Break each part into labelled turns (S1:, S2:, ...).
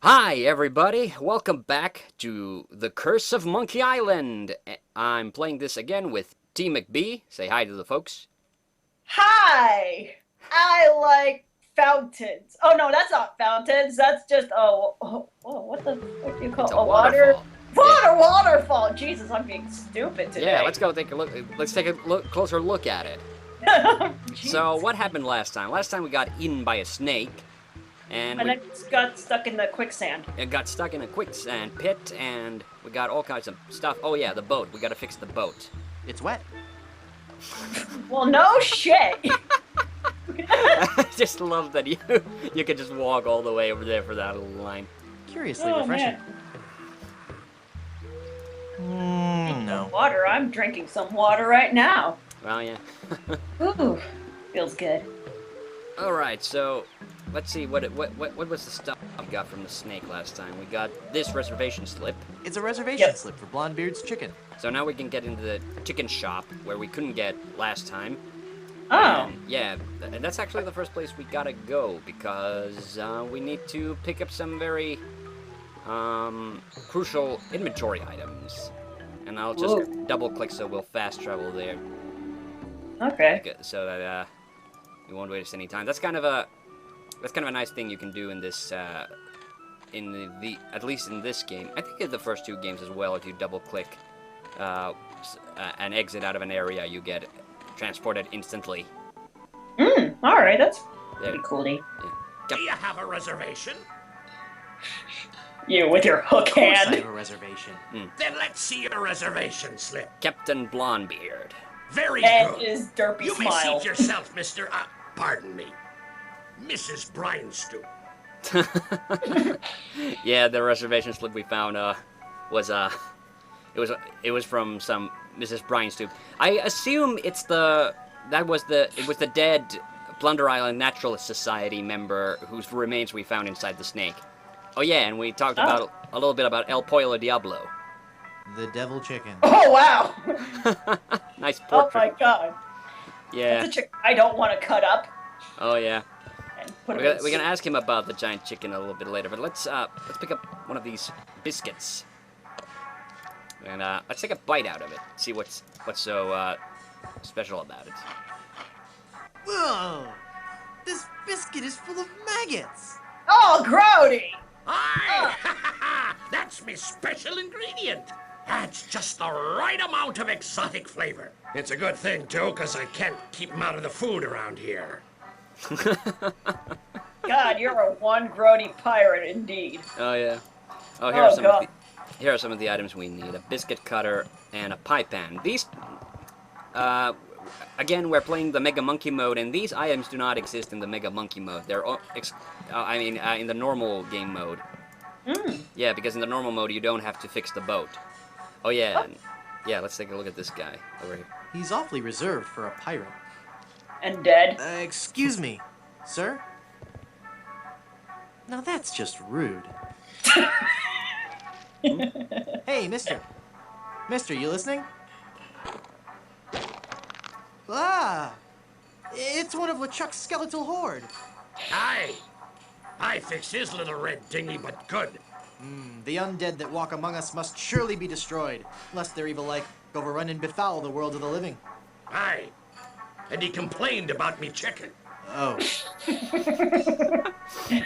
S1: Hi, everybody. Welcome back to The Curse of Monkey Island. I'm playing this again with T. McBee. Say hi to the folks.
S2: Hi! I like fountains. Oh no, that's not fountains. That's just what the fuck do you
S1: It's
S2: call
S1: a
S2: a water
S1: waterfall. Yeah,
S2: waterfall? Jesus, I'm being stupid
S1: yeah.
S2: today.
S1: Let's go take a look. Let's take a closer look at it. So,
S2: Jeez.
S1: what happened last time? Last time we got eaten by a snake, and
S2: And
S1: we
S2: I got stuck in the quicksand.
S1: got stuck in a quicksand pit, and we got all kinds of stuff. Oh yeah, the boat. We got to fix the boat.
S3: It's wet.
S2: Well, no shit.
S1: I just love that you can just walk all the way over there for that little line.
S3: Curiously
S2: Oh
S3: refreshing.
S2: man.
S3: No.
S2: Water. I'm drinking some water right now.
S1: Well, yeah.
S2: Ooh, feels good.
S1: All right, so let's see what was the stuff we got from the snake last time. We got this reservation slip.
S3: It's a reservation
S2: Yep.
S3: slip for Blondebeard's chicken.
S1: So now we can get into the chicken shop where we couldn't get last time.
S2: Oh.
S1: And yeah, and that's actually the first place we gotta go because we need to pick up some very crucial inventory items. And I'll just
S2: Whoa.
S1: double click so we'll fast travel there,
S2: Okay.
S1: so that we won't waste any time. That's kind of a nice thing you can do in this in the at least in this game. I think in the first two games as well. If you double click an exit out of an area, you get transported instantly.
S2: All right, that's
S1: There.
S2: pretty cool.
S4: Do you have a reservation?
S2: You with your hook
S3: Of course I
S2: hand.
S3: have a reservation.
S4: Then let's see your reservation slip.
S1: Captain Blondebeard.
S4: Very
S2: And
S4: good.
S2: his derpy
S4: You may
S2: smile.
S4: seat yourself, Mr. Pardon me, Mrs. Brindstoop.
S1: Yeah, the reservation slip we found was it was from some Mrs. Brindstoop. I assume it was the dead Plunder Island Naturalist Society member whose remains we found inside the snake. Oh yeah, and we talked about a little bit about El Pollo Diablo.
S3: The devil chicken.
S2: Oh wow!
S1: Nice
S2: Oh
S1: portrait.
S2: my god!
S1: Yeah.
S2: That's a chick I don't want to cut up
S1: Oh yeah.
S2: and put
S1: We're
S2: it
S1: gonna, we're gonna ask him about the giant chicken a little bit later, but let's pick up one of these biscuits. And let's take a bite out of it. See what's so special about it.
S3: Whoa! This biscuit is full of maggots.
S2: Oh, grody!
S4: Aye! That's my special ingredient. That's just the right amount of exotic flavor. It's a good thing, too, because I can't keep 'em out of the food around here.
S2: God, you're a one grody pirate indeed.
S1: Oh yeah. Oh,
S2: God.
S1: here are some of the items we need: a biscuit cutter and a pie pan. These, again, we're playing the Mega Monkey mode, and these items do not exist in the Mega Monkey mode. They're in the normal game mode. Yeah, because in the normal mode you don't have to fix the boat. Oh yeah, yeah. Let's take a look at this guy over here.
S3: He's awfully reserved for a pirate.
S2: And dead.
S3: Excuse me, sir? Now that's just rude. Hey, mister. Mister, you listening? Ah! It's one of LeChuck's skeletal horde.
S4: Aye! I fixed his little red dinghy, but good.
S3: The undead that walk among us must surely be destroyed, lest their evil like overrun and befoul the world of the living.
S4: Aye. And he complained about me chicken.
S3: Oh.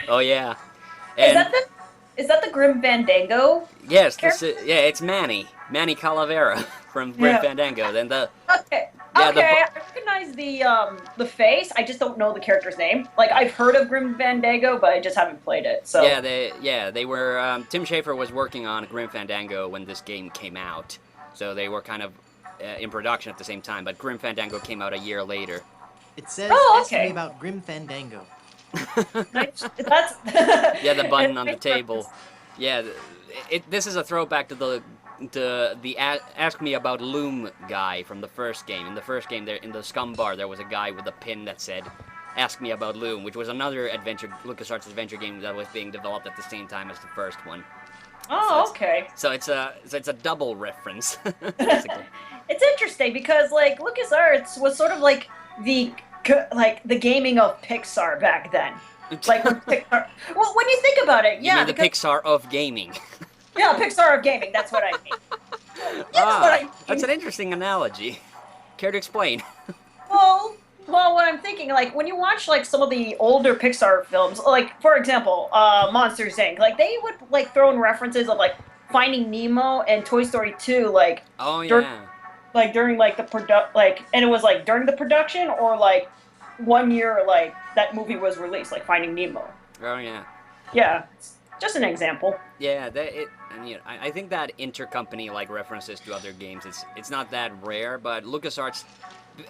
S1: Oh yeah.
S2: Is
S1: And
S2: that the Grim Fandango?
S1: yes, it's Manny Calavera from Grim
S2: Yeah.
S1: Fandango. Then the
S2: Okay.
S1: Yeah, the
S2: Okay, I recognize the face. I just don't know the character's name. Like I've heard of Grim Fandango, but I just haven't played it. So
S1: they were Tim Schafer was working on Grim Fandango when this game came out, so they were kind of in production at the same time. But Grim Fandango came out a year later.
S3: It says,
S2: Oh,
S3: ask
S2: okay.
S3: me about Grim Fandango.
S2: that's
S1: Yeah, the button on the
S2: Makes
S1: table.
S2: sense.
S1: Yeah, this is a throwback to the Ask Me About Loom guy from the first game. In the first game, there in the Scum Bar, there was a guy with a pin that said, "Ask Me About Loom," which was another LucasArts adventure game that was being developed at the same time as the first one.
S2: Oh, okay.
S1: So it's a double reference, basically.
S2: It's interesting because like LucasArts was sort of like the gaming of Pixar back then. Like when Pixar. Well, when you think about it,
S1: You
S2: yeah,
S1: mean the
S2: because
S1: Pixar of gaming?
S2: yeah, Pixar of gaming. That's what I mean. You know what I
S1: That's
S2: mean.
S1: an interesting analogy. Care to explain?
S2: Well, what I'm thinking, like when you watch like some of the older Pixar films, like for example, Monsters Inc. Like they would like throw in references of like Finding Nemo and Toy Story 2, like
S1: Oh
S2: during
S1: yeah.
S2: during like the and it was like during the production or like 1 year like that movie was released, like Finding Nemo.
S1: Oh yeah.
S2: Yeah, it's just an example.
S1: Yeah, and I think that intercompany like references to other games, it's not that rare, but LucasArts,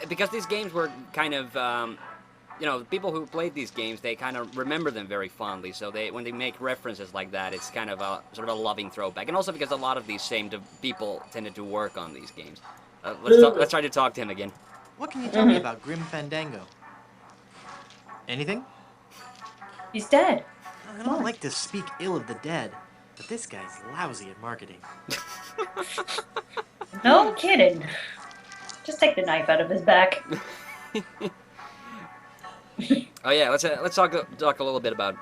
S1: because these games were kind of, the people who played these games, they kind of remember them very fondly. So when they make references like that, it's kind of a sort of a loving throwback, and also because a lot of these same people tended to work on these games. Let's try to talk to him again.
S3: What can you tell me about Grim Fandango? Anything?
S2: He's dead.
S3: I don't like to speak ill of the dead, but this guy's lousy at marketing.
S2: No kidding. Just take the knife out of his back.
S1: Oh yeah, let's talk a little bit about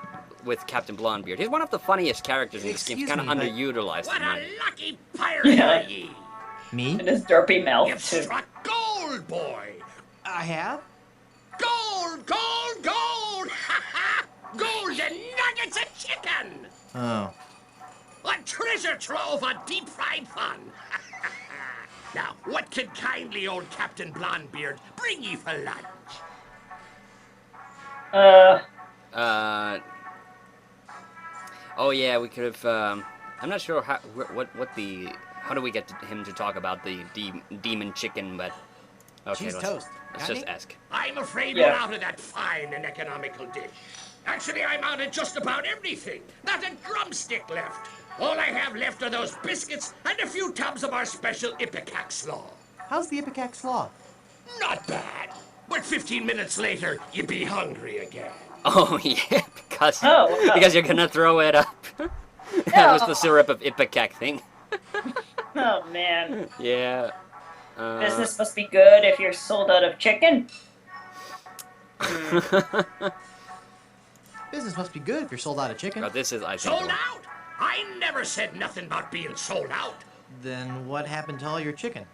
S1: with Captain Blondebeard. He's one of the funniest characters in this game. He's kind of
S3: Excuse me,
S1: underutilized.
S4: What
S1: in my
S4: a
S1: opinion.
S4: lucky pirate
S2: Yeah.
S4: are ye!
S3: Me?
S2: And his derpy mouth
S4: You've
S2: too.
S4: struck gold, boy!
S3: I have?
S4: Gold, gold, gold! Ha ha! Golden nuggets of chicken!
S3: Oh.
S4: A treasure trove of deep-fried fun! Now, what could kindly old Captain Blondebeard bring ye for lunch?
S1: Oh yeah, we could have. I'm not sure how. How do we get him to talk about the demon chicken? But okay,
S3: Cheese toast.
S1: let's
S3: Got
S1: just
S3: any?
S1: ask.
S4: I'm afraid
S2: Yeah.
S4: we're out of that fine and economical dish. Actually, I'm out of just about everything. Not a drumstick left. All I have left are those biscuits and a few tubs of our special Ipecac slaw.
S3: How's the Ipecac slaw?
S4: Not bad. But 15 minutes later, you'd be hungry again.
S1: Oh yeah, because
S2: Oh, wow.
S1: because you're gonna throw it up. That was the syrup of Ipecac thing.
S2: Oh man.
S1: Yeah.
S2: Business must be good if you're sold out of chicken.
S3: Business must be good if you're sold out of chicken.
S1: But this is, I think.
S4: Sold out? I never said nothing about being sold out.
S3: Then what happened to all your chicken?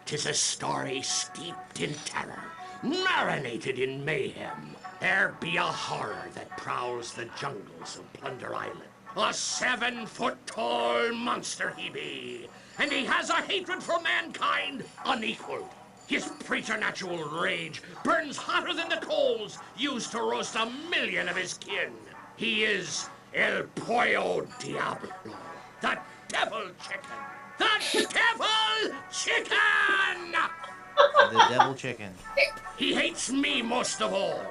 S4: 'Tis a story steeped in terror, marinated in mayhem. There be a horror that prowls the jungles of Plunder Island. A 7-foot-tall monster he be, and he has a hatred for mankind unequaled. His preternatural rage burns hotter than the coals used to roast 1,000,000 of his kin. He is El Pollo Diablo, the devil chicken. The devil chicken!
S3: The devil chicken.
S4: He hates me most of all,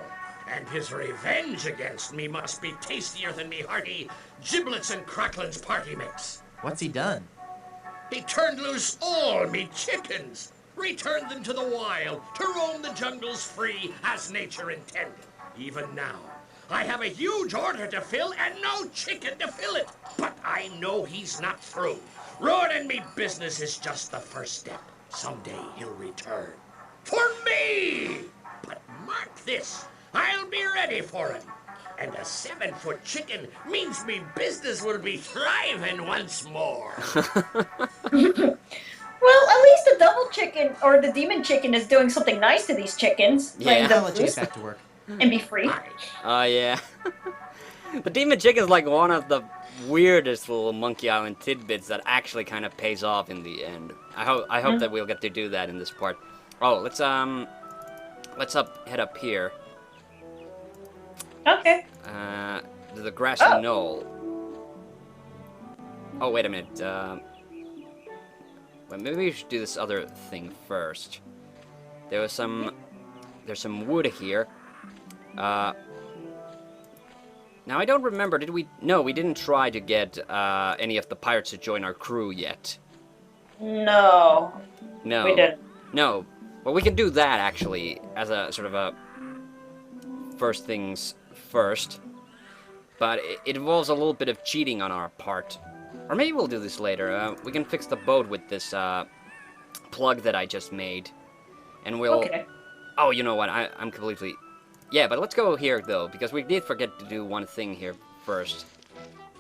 S4: and his revenge against me must be tastier than me hearty giblets and cracklins party mix.
S3: What's he done?
S4: He turned loose all me chickens, returned them to the wild to roam the jungles free as nature intended. Even now, I have a huge order to fill and no chicken to fill it. But I know he's not through. Ruining me business is just the first step. Someday he'll return. For me! But mark this, I'll be ready for him. And a 7-foot chicken means me business will be thriving once more.
S2: Well, at least the double chicken or the demon chicken is doing something nice to these chickens.
S1: Yeah.
S2: letting them
S3: I'll let you
S2: loose
S3: get back to work.
S2: and be free.
S4: Aye.
S1: Oh yeah. The demon chicken is like one of the weirdest little Monkey Island tidbits that actually kind of pays off in the end. I hope that we'll get to do that in this part. Oh, let's head up here.
S2: Okay.
S1: To the grassy
S2: Oh.
S1: knoll. Oh, wait a minute. Well, maybe we should do this other thing first. There's some wood here. Now I don't remember. Did we? No, we didn't try to get any of the pirates to join our crew yet.
S2: No,
S1: No.
S2: we didn't.
S1: No. Well, we can do that actually as a sort of a first things first. But it involves a little bit of cheating on our part. Or maybe we'll do this later. We can fix the boat with this plug that I just made. And we'll...
S2: Okay.
S1: Oh, you know what? I'm completely... Yeah, but let's go here, though, because we did forget to do one thing here first.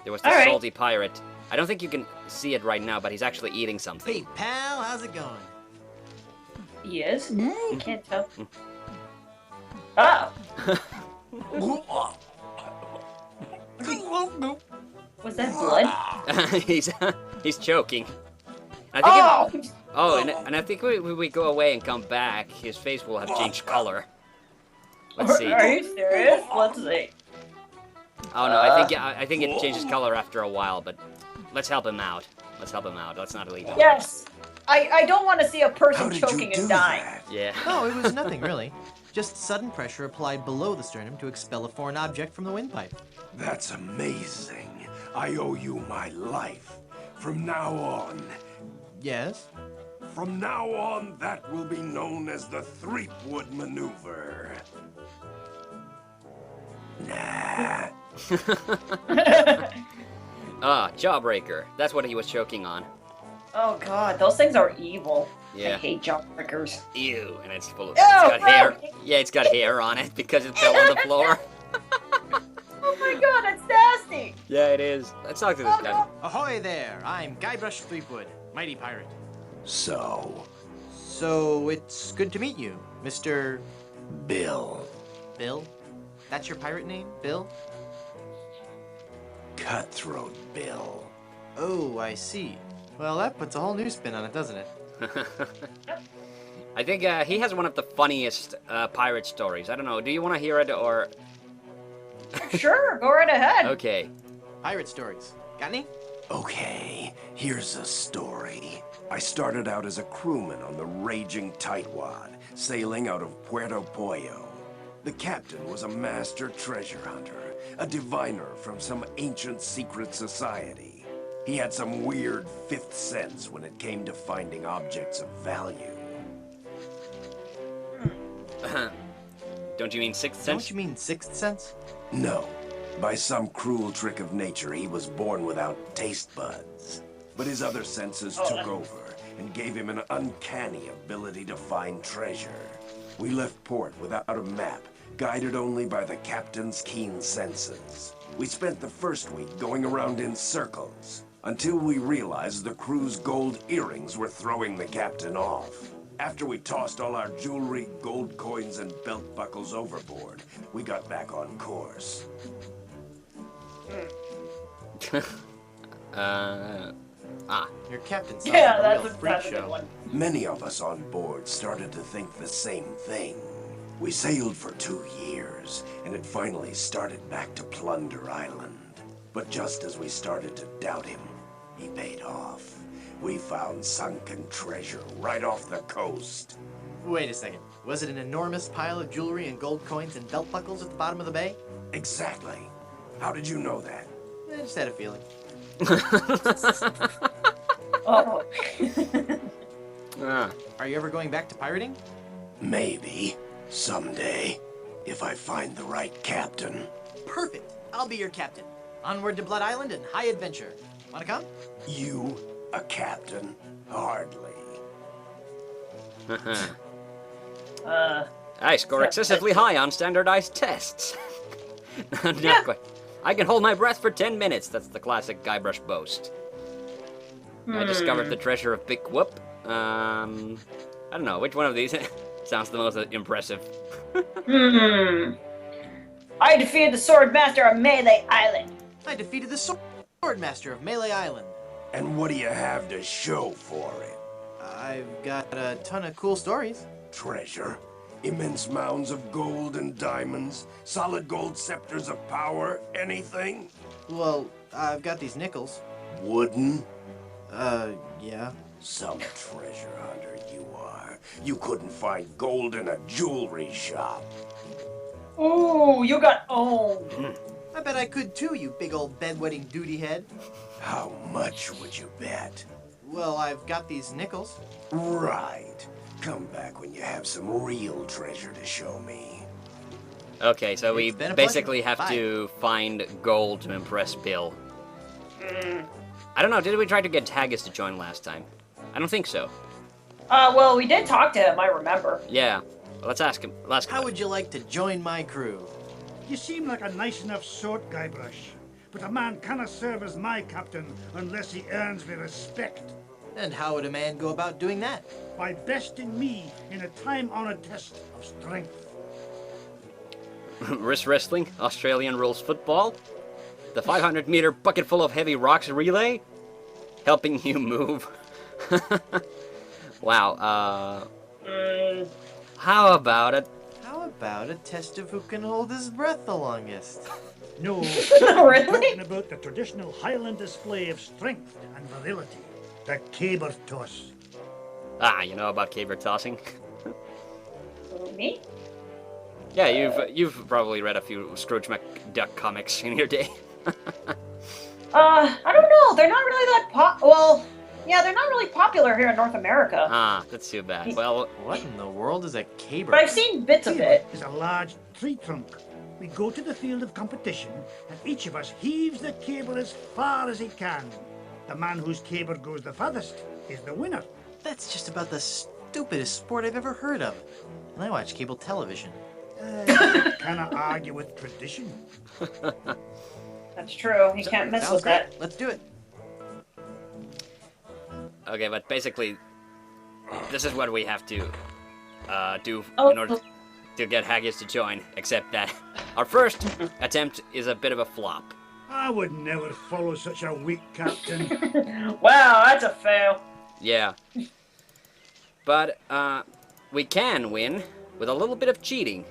S1: There was the
S2: All right.
S1: salty pirate. I don't think you can see it right now, but he's actually eating something.
S3: Hey, pal, how's it going?
S2: He is? Can't tell. Oh! Was that blood?
S1: he's choking. I think
S2: Oh!
S1: and I think when we go away and come back, his face will have changed color. Let's see.
S2: Are you serious? Let's see.
S1: Oh no, I think it changes color after a while, but let's help him out. Let's help him out. Let's not leave him.
S2: Yes! I don't want to see a
S4: How
S2: person
S4: did
S2: choking
S4: you do
S2: and dying.
S4: that?
S1: Yeah.
S3: Oh, it was nothing, really. Just sudden pressure applied below the sternum to expel a foreign object from the windpipe.
S4: That's amazing. I owe you my life. From now on,
S3: Yes?
S4: that will be known as the Threepwood Maneuver. Nah.
S1: Jawbreaker. That's what he was choking on.
S2: Oh god, those things are evil.
S1: Yeah.
S2: I hate jawbreakers.
S1: Ew, and it's full of.
S2: Ew,
S1: It's got hair.
S2: gross.
S1: Yeah, it's got hair on it because it fell on the floor.
S2: Oh my god, that's nasty!
S1: Yeah, it is. Let's talk to this
S2: Oh,
S1: guy.
S2: no.
S3: Ahoy there! I'm Guybrush Threepwood, mighty pirate.
S4: So,
S3: So, it's good to meet you, Mr.
S4: Bill,
S3: Bill? That's your pirate name, Bill?
S4: Cutthroat Bill.
S3: Oh, I see. Well, that puts a whole new spin on it, doesn't it?
S1: I think he has one of the funniest pirate stories. I don't know. Do you want to hear it or?
S2: Sure, go right ahead.
S1: Okay.
S3: Pirate stories. Got any?
S4: Okay, here's a story. I started out as a crewman on the raging Tightwad, sailing out of Puerto Pollo. The captain was a master treasure hunter, a diviner from some ancient secret society. He had some weird fifth sense when it came to finding objects of value.
S1: Don't you mean Sixth
S3: Don't
S1: Sense?
S3: you mean Sixth Sense?
S4: No, by some cruel trick of nature, he was born without taste buds. But his other senses took over and gave him an uncanny ability to find treasure. We left port without a map, guided only by the captain's keen senses. We spent the first week going around in circles, until we realized the crew's gold earrings were throwing the captain off. After we tossed all our jewelry, gold coins, and belt buckles overboard, we got back on course.
S3: Your captain sounds
S2: Yeah,
S3: like a real
S2: that's
S3: freak
S2: a good
S3: show.
S2: one.
S4: Many of us on board started to think the same thing. We sailed for 2 years, and it finally started back to Plunder Island. But just as we started to doubt him, he paid off. We found sunken treasure right off the coast.
S3: Wait a second. Was it an enormous pile of jewelry and gold coins and belt buckles at the bottom of the bay?
S4: Exactly. How did you know that?
S3: I just had a feeling.
S2: Oh.
S1: Ah.
S3: Are you ever going back to pirating?
S4: Maybe. Someday. If I find the right captain.
S3: Perfect. I'll be your captain. Onward to Blood Island and high adventure. Wanna come?
S4: You, a captain? Hardly.
S1: I score excessively high on standardized tests. Not quite. I can hold my breath for 10 minutes. That's the classic Guybrush boast. I discovered the treasure of Big Whoop. I don't know, which one of these sounds the most impressive?
S2: I defeated the Sword Master on Melee Island.
S3: I defeated the Sword Master of Melee Island.
S4: And what do you have to show for it?
S3: I've got a ton of cool stories.
S4: Treasure? Immense mounds of gold and diamonds? Solid gold scepters of power? Anything?
S3: Well, I've got these nickels.
S4: Wooden?
S3: Yeah.
S4: Some treasure hunter you are. You couldn't find gold in a jewelry shop.
S2: Ooh, you got owned.
S3: I bet I could too, you big old bedwetting duty head.
S4: How much would you bet?
S3: Well, I've got these nickels.
S4: Right. Come back when you have some real treasure to show me.
S1: Okay, so we
S3: It's been a
S1: basically
S3: pleasure.
S1: have
S3: Bye.
S1: to find gold to impress Bill. I don't know, did we try to get Haggis to join last time? I don't think so.
S2: Well, we did talk to him, I remember.
S1: Yeah. let's ask him. Let's.
S3: How would you like to join my crew?
S5: You seem like a nice enough sort, Guybrush. But a man cannot serve as my captain unless he earns me respect.
S3: And how would a man go about doing that?
S5: By besting me in a time-honored test of strength.
S1: Wrist wrestling, Australian rules football, the 500-meter bucket full of heavy rocks relay, helping you move. Wow. How about it?
S3: How about a test of who can hold his breath the longest?
S5: No,
S2: Really?
S5: I'm talking about the traditional Highland display of strength and virility, the caber toss.
S1: Ah, you know about caber tossing?
S2: Me?
S1: Yeah, you've probably read a few Scrooge McDuck comics in your day.
S2: I don't know. They're not really that well, yeah, they're not really popular here in North America.
S1: Ah, that's too bad. Well,
S3: What in the world is a caber?
S2: But I've seen bits of it.
S5: Is a large tree trunk. We go to the field of competition, and each of us heaves the caber as far as he can. The man whose caber goes the farthest is the winner.
S3: That's just about the stupidest sport I've ever heard of. And I watch cable television.
S5: Cannot argue with tradition.
S2: That's true. You can't mess
S3: Sounds
S2: with
S3: great.
S2: that.
S3: Let's do it.
S1: okay, but basically, this is what we have to do
S2: Oh.
S1: in order to get Haggis to join, except that our first attempt is a bit of a flop.
S5: I would never follow such a weak captain.
S2: Wow, that's a fail.
S1: Yeah. But we can win with a little bit of cheating.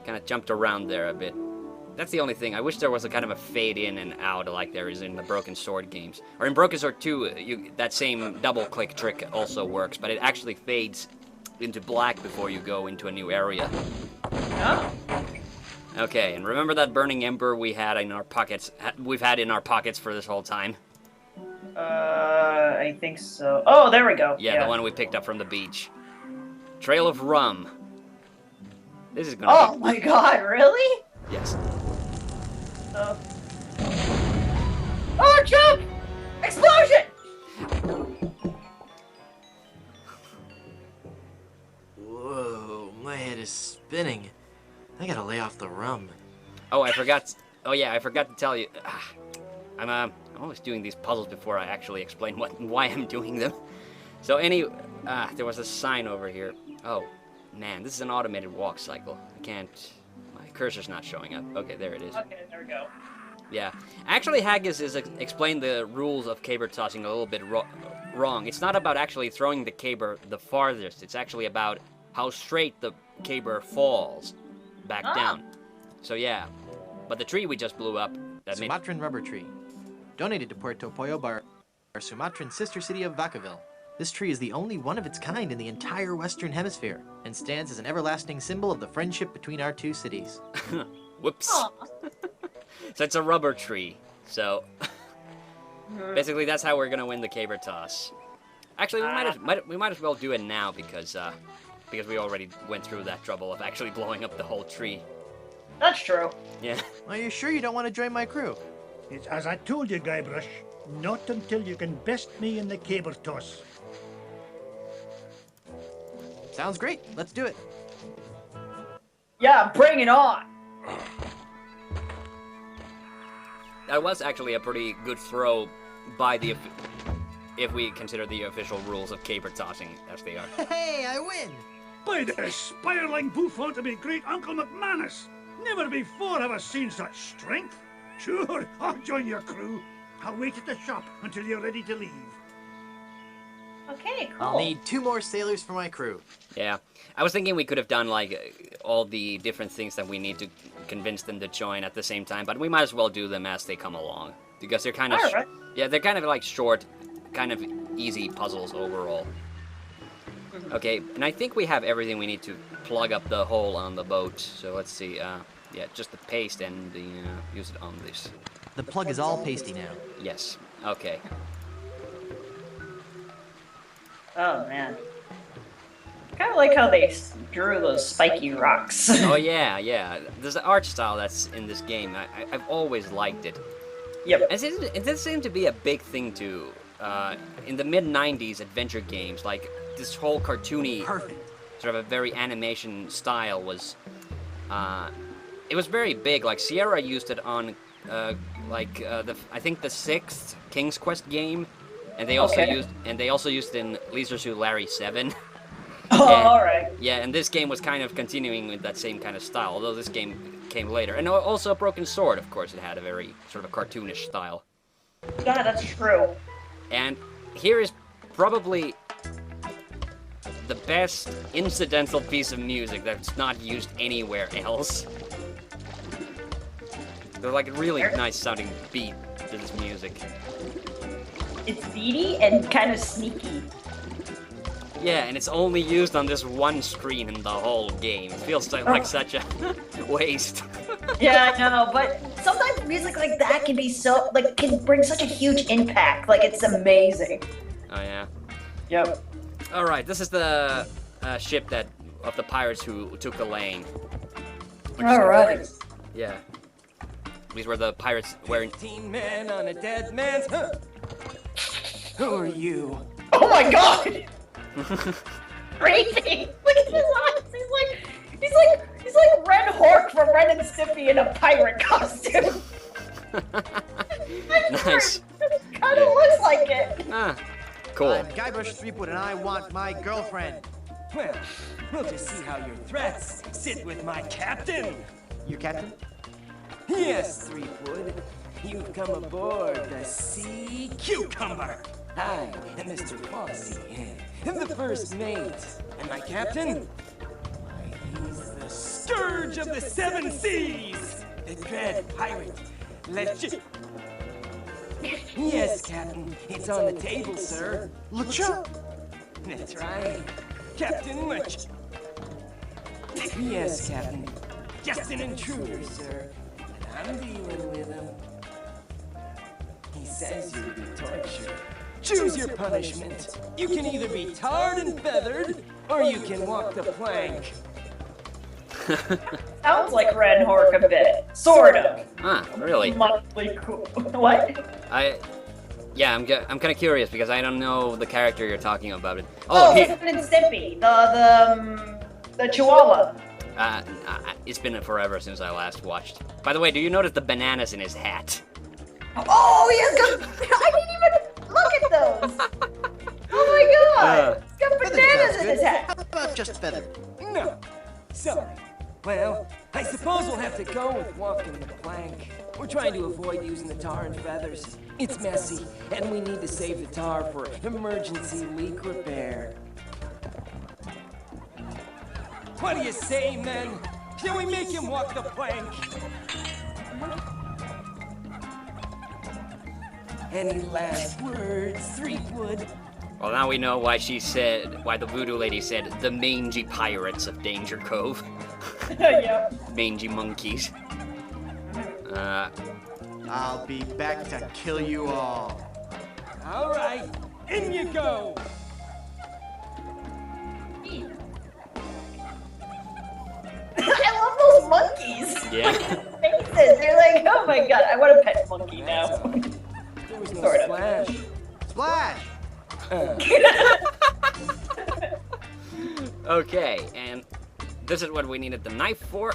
S1: Kind of jumped around there a bit. That's the only thing. I wish there was a kind of a fade in and out like there is in the Broken Sword games. Or in Broken Sword 2, that same double-click trick also works, but it actually fades into black before you go into a new area.
S2: Oh.
S1: Okay, and remember that burning ember we had in our pockets? We've had in our pockets for this whole time.
S2: I think so. Oh, there we go.
S1: Yeah, the one we picked up from the beach. Trail of rum. This is gonna
S2: Oh my god, really?
S1: be... Yes.
S2: Oh, jump! Explosion!
S3: Whoa, my head is spinning. I gotta lay off the rum.
S1: Oh, I forgot. Oh yeah, I forgot to tell you. I'm always doing these puzzles before I actually explain why I'm doing them. So there was a sign over here. Oh, man, this is an automated walk cycle. I can't. My cursor's not showing up. Okay, there it is.
S2: Okay, there we go.
S1: Yeah, actually, Haggis is explained the rules of caber tossing a little bit wrong. It's not about actually throwing the caber the farthest. It's actually about how straight the caber falls back down. So yeah, but the tree we just blew up. That made...
S3: Sumatran rubber tree. Donated to Puerto Pollo by our Sumatran sister city of Vacaville. This tree is the only one of its kind in the entire Western Hemisphere, and stands as an everlasting symbol of the friendship between our two cities.
S1: Whoops.
S2: Aw.
S1: So it's a rubber tree. So basically, that's how we're gonna win the caber toss. Actually, we might as well do it now because we already went through that trouble of actually blowing up the whole tree.
S2: That's true.
S1: Yeah.
S3: Are you sure you don't want to join my crew?
S5: It's as I told you, Guybrush. Not until you can best me in the caber toss.
S3: Sounds great. Let's do it.
S2: Yeah, bring it on.
S1: That was actually a pretty good throw by the, if we consider the official rules of caber tossing as they are.
S3: Hey, I win!
S5: By the spiraling bouffant of me great Uncle McManus! Never before have I seen such strength. Sure, I'll join your crew. I'll wait at the shop until you're ready to leave.
S2: Okay, cool.
S3: I'll need 2 more sailors for my crew.
S1: Yeah, I was thinking we could have done like all the different things that we need to convince them to join at the same time, but we might as well do them as they come along because they're kind of
S2: All right.
S1: yeah, they're kind of like short, kind of easy puzzles overall. Okay, and I think we have everything we need to plug up the hole on the boat. So let's see. Yeah, just the paste and the use it on this.
S3: The plug is all pasty now.
S1: Yes. Okay.
S2: Oh man. Kind of like how they drew those spiky rocks.
S1: Oh yeah, yeah. There's an art style that's in this game. I've always liked it.
S2: Yep.
S1: It does seem to be a big thing too. In the mid '90s adventure games, like this whole cartoony.
S3: Perfect.
S1: sort of a very animation style was, it was very big. Like Sierra used it on, I think the 6th King's Quest game, and they also used it in Leisure Suit Larry 7.
S2: Oh, all right.
S1: Yeah, and this game was kind of continuing with that same kind of style, although this game came later. And also Broken Sword, of course, it had a very sort of a cartoonish style.
S2: Yeah, that's true.
S1: And here is probably the best incidental piece of music that's not used anywhere else. They're like a really nice sounding beat to this music.
S2: It's beady and kind of sneaky.
S1: Yeah, and it's only used on this one screen in the whole game. It feels like such a waste.
S2: Yeah, I know, but sometimes music like that can be so, like, can bring such a huge impact. Like, it's amazing.
S1: Oh, yeah.
S2: Yep.
S1: Alright, this is the ship of the pirates who took the lane.
S2: Alright.
S1: Yeah. These were the pirates wearing...
S6: 15 men on a dead man's... Huh. Who are you?
S2: Oh my god! Crazy! Look at his eyes! He's like Red Hork from Ren and Stimpy in a pirate costume.
S1: Nice.
S2: Kind of looks like it.
S1: Ah, cool.
S3: I'm Guybrush Threepwood and I want my girlfriend.
S6: Well, we'll just see how your threats sit with my captain.
S3: Your captain?
S6: Yes, Threepwood. You've come aboard the Sea Cucumber. I am Mr. Fossey, and the first mate. And my captain? Why, he's the scourge of the 7 seas. The dread pirate. Legit. Yes, Captain. It's on the table, sir.
S3: LeChuck!
S6: That's right. Captain Lech. Yes, Captain. Just an intruder, sir. And I'm dealing with him. He says you'll be tortured. Choose your punishment. You can either be tarred and feathered, or you can walk the plank.
S2: Sounds like Red Hork a bit. Sort of.
S1: Ah, really?
S2: Monthly cool. What?
S1: Yeah, I'm kind of curious because I don't know the character you're talking about.
S2: Oh,
S1: he,
S2: Ren and Stimpy, the Chihuahua.
S1: it's been forever since I last watched. By the way, do you notice the bananas in his hat?
S2: Oh, he has got. I didn't even look at those. Oh my god! He's got bananas in his hat.
S3: How about just feather?
S6: No. Sorry. Well, I suppose we'll have to go with walking the plank. We're trying to avoid using the tar and feathers. It's messy, and we need to save the tar for emergency leak repair. What do you say, men? Shall we make him walk the plank? Any last words, Threepwood?
S1: Well, now we know why the voodoo lady said the mangy pirates of Danger Cove.
S2: Yep.
S1: Mangy monkeys.
S3: I'll be back to kill you all.
S6: All right, in you go.
S2: I love those monkeys.
S1: Yeah.
S2: Faces. They're like, oh my god, I want a pet monkey now.
S6: There was no
S2: Sort of.
S6: splash.
S3: Splash!
S1: Okay, and this is what we needed the knife for.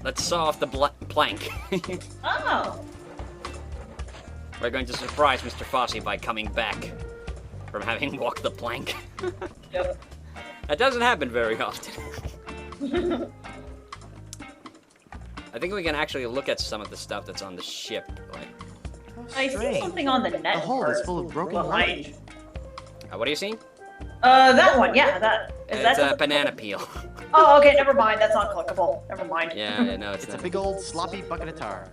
S1: Let's saw off the plank.
S2: Oh.
S1: We're going to surprise Mr. Fossey by coming back from having walked the plank.
S2: Yep.
S1: That doesn't happen very often. I think we can actually look at some of the stuff that's on the ship. Like,
S2: I see something on the net.
S3: The hole is full of broken
S2: behind.
S3: wood.
S1: what are you seeing?
S2: That one, yeah, that. Is
S1: It's
S2: that
S1: a banana peel.
S2: Oh, okay, never mind. That's not clickable. Never mind.
S1: Yeah, no, it's
S3: It's a
S1: not.
S3: big old sloppy bucket of tar.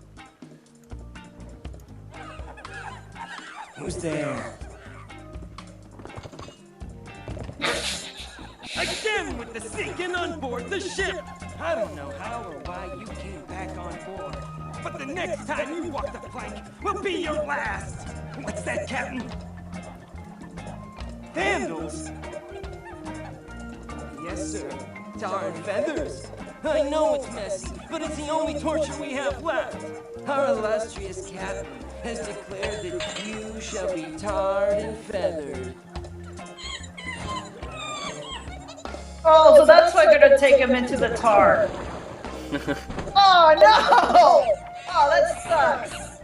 S6: Who's there? Again with the sinking on board the ship! I don't know how or why you came back on board, but the next time you walk the plank will be your last! What's that, Captain? Handles? Yes, sir. Tar and feathers. I know it's messy, but it's the only torture we have left. Our illustrious captain has declared that you shall be tarred and feathered.
S2: Oh, so that's why I'm gonna take him into the tar. Oh no! Oh, that sucks.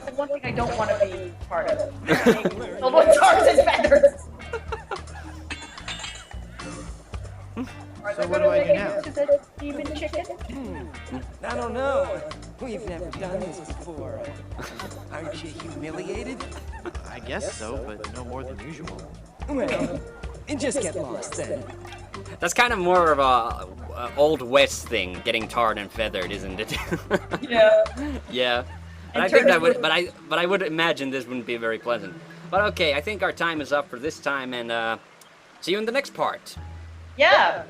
S2: That's one thing I don't want to be part of. Filled with tars and feathers.
S3: So what do I do now?
S2: To the demon chicken?
S6: I don't know. We've never done this before. Aren't you humiliated?
S3: I guess so, but no more than usual.
S6: Well, just get lost then.
S1: That's kind of more of a old west thing, getting tarred and feathered, isn't it?
S2: Yeah.
S1: Yeah. And
S2: And
S1: I think
S2: turn
S1: that would,
S2: into-
S1: but I would imagine this wouldn't be very pleasant. But okay, I think our time is up for this time, and see you in the next part.
S2: Yeah.